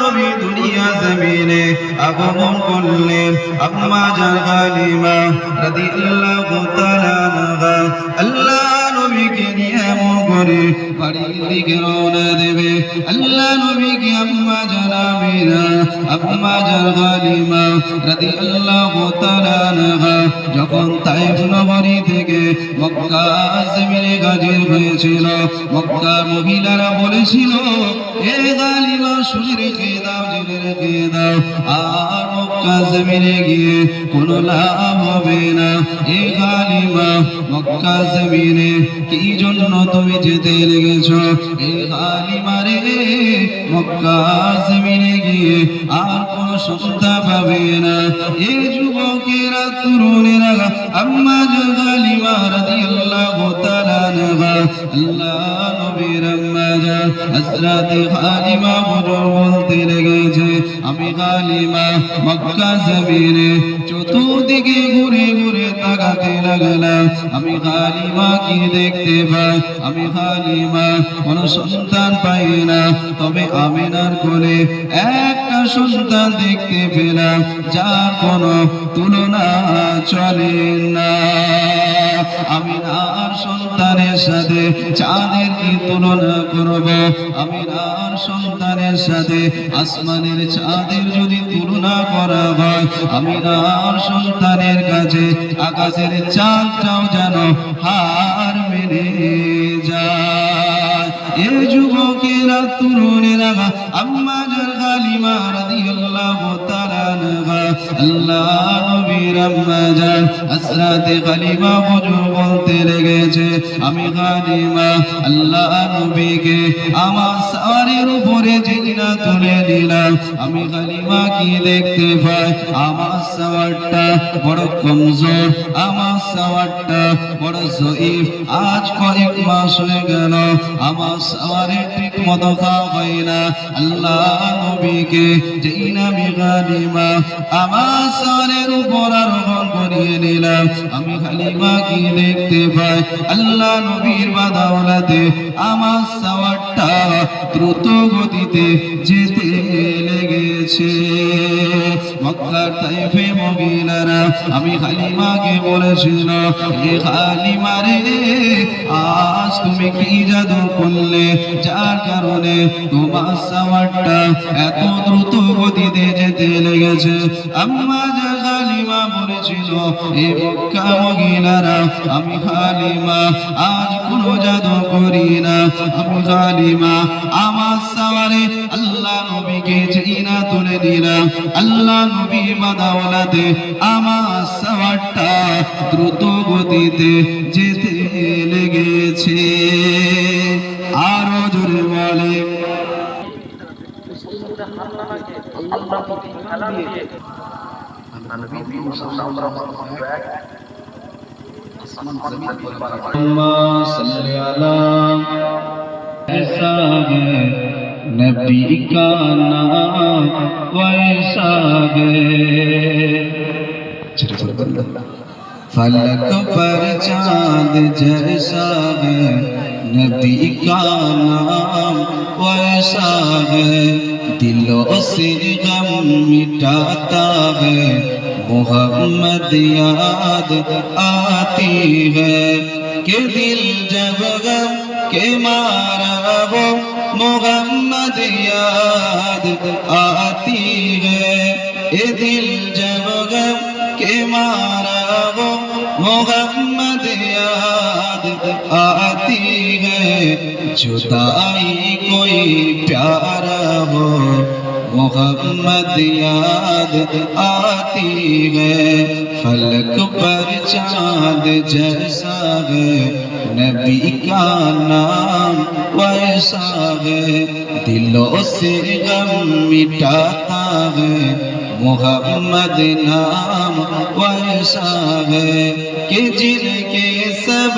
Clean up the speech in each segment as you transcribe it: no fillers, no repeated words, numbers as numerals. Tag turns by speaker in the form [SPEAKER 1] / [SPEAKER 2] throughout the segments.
[SPEAKER 1] নবী দুনিয়া জমিনে আগমন করলেন। আম্মা জান হালিমা রাদিয়াল্লাহু তাআলা আনহা আল্লাহ নবীকে নিয়ে এমন করে বাড়ির দিকে রওনা দেবে। আল্লাহ নবীকে আম্মা জান আমিনা আম্মা জান হালিমা রাদিয়াল্লাহু তাআলা আনহা যখন তায়েফ নগরী থেকে মক্কা জমিনে হাজির হয়েছিল, মক্কা মহিলারা বলেছিল, এ হালিমা শুনে রেখে দাও, জেনে রেখে দাও, আর মক্কা জমিনে গিয়ে কোনো লাভ হবে না। এ হালিমা মক্কা জমিনে কি জন্য তুমি যেতে লেগেছ? এ হালিমা রে, মক্কা জমিনে গিয়ে আর কোন সন্তান পাবে না। এ যুবকেরা তরুণেরা আম্মা জান হালিমা রাদিয়াল্লাহু তাআলা আনহা আল্লাহ নবীর আম্মা জান হযরত হালিমা বলতে লেগেছে, আমি হালিমা মক্কা জমিনে চতুর্দিকে ঘুরে ঘুরে তাকাতে লাগলাম, আমি হালিমা কি দেখতে পাই? আমি হালিমা কোন সন্তান পাই না, তবে আমিনার কোলে একটা সন্তান দেখতে পেলাম, যার কোনো তুলনা চলে না। আমিনার সন্তানের সাথে চাঁদের কি তুলনা করব? আমিনার সন্তানের সাথে আসমানের চাঁদের যদি তুলনা করা হয়, আমিনার সন্তানের কাছে আকাশের চাঁদটাও যেন হার মেনে যায়। এ যুবকেরা তরুণেরা আম্মা জান হালিমা রাদিয়াল্লাহু তাআলা আনহা আল্লাহ নবীর আম্মা জান হযরত হালিমা বলতে লেগেছে, আমি হালিমা আল্লাহ নবীকে আমার সাওয়ারের উপরে জিনা তুলে দিলাম, আমি হালিমা কি দেখতে পাই? আমার সাওয়ারটা বড় কমজোর, আমার সাওয়ারটা বড় জয়ীফ। আজ কয়েক মাস হয়ে গেল আমার সাওয়ারের ঠিক মতো খাওয়া হয় না। আল্লাহ নবীকে যেই নামে হালিমা আমার সাওয়ারের উপর আরোহণ করিয়ে নিলাম, আমি হালিমা কি দেখতে পাই? আল্লাহ নবীর বাদাওলাতে আমার সাওয়ারটা দ্রুত গতিতে যেতে লেগেছে। মক্কার তায়েফে মহিলারা আমি হালিমাকে বলেছিল, এ হালিমা রে, আজ তুমি কি জাদু করলে যার কারণে তোমার সাওয়ারটা এত দ্রুত গতিতে যেতে লেগেছে? আম্মা জান হালিমা বলেছিল, এ মক্কা মহিলারা আমি হালিমা আজ কোনো জাদু করি না, আমি হালিমা আমার সাওয়ারে আল্লাহ নবীকে জিনা তুলে দিলাম, আল্লাহ নবী বাদাওলাতে আমার সাওয়ারটা দ্রুত গতিতে যেতে লেগেছে। আরো জোরে বলে नबी का नाम वैसा है, फलक पर चांद जैसा है, नबी का नाम वैसा है, दिलों से गम मिटाता है, मोहम्मद याद आती है, कि दिल जब गम के मारा वो मोहम्मद याद आती है, ये दिल जब गम के मारा वो मोहम्मद याद आती है, जुदाई कोई प्यारा हो मोहम्मद याद आती है, फलक पर चांद जैसा है, नबी का नाम वैसा है, दिलों से गम मिटाता है, मोहम्मद नाम वैसा है, कि जिनके सब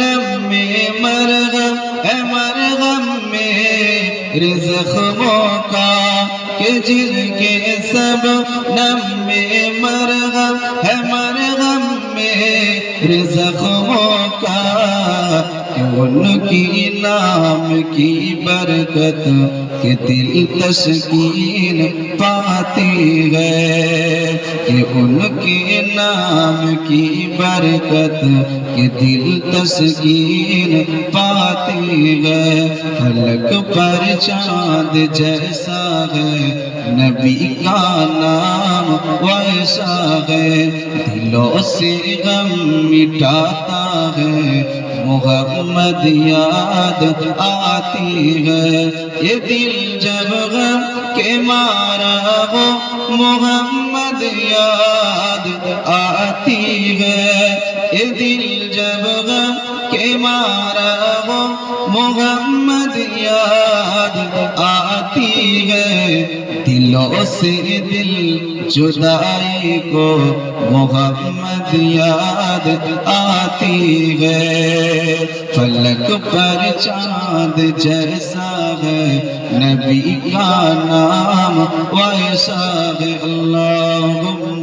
[SPEAKER 1] नम में मरगम है, मरगम में रिज़्क़ों का, कि जिनके सब नम में मरगम है, मरगम में रिज़्क़ों का, उनकी नाम की बरकत کہ دل تسکین پاتی ہے کہ ان کے نام کی برکت کہ دل تسکین پاتی ہے فلک پر چاند جیسا ہے نبی کا نام ویسا ہے دلوں سے غم مٹاتا ہے محمد یاد آتی ہے یہ دل جب غم کے مارا ہو محمد یاد آتی ہے یہ دل جب غم کے مارا ہو محمد یاد آتی ہے دلوں سے دل جدائی کو محمد یاد آتی ہے فلک پر چاند جیسا ہے نبی کا نام ویسا ہے اللہم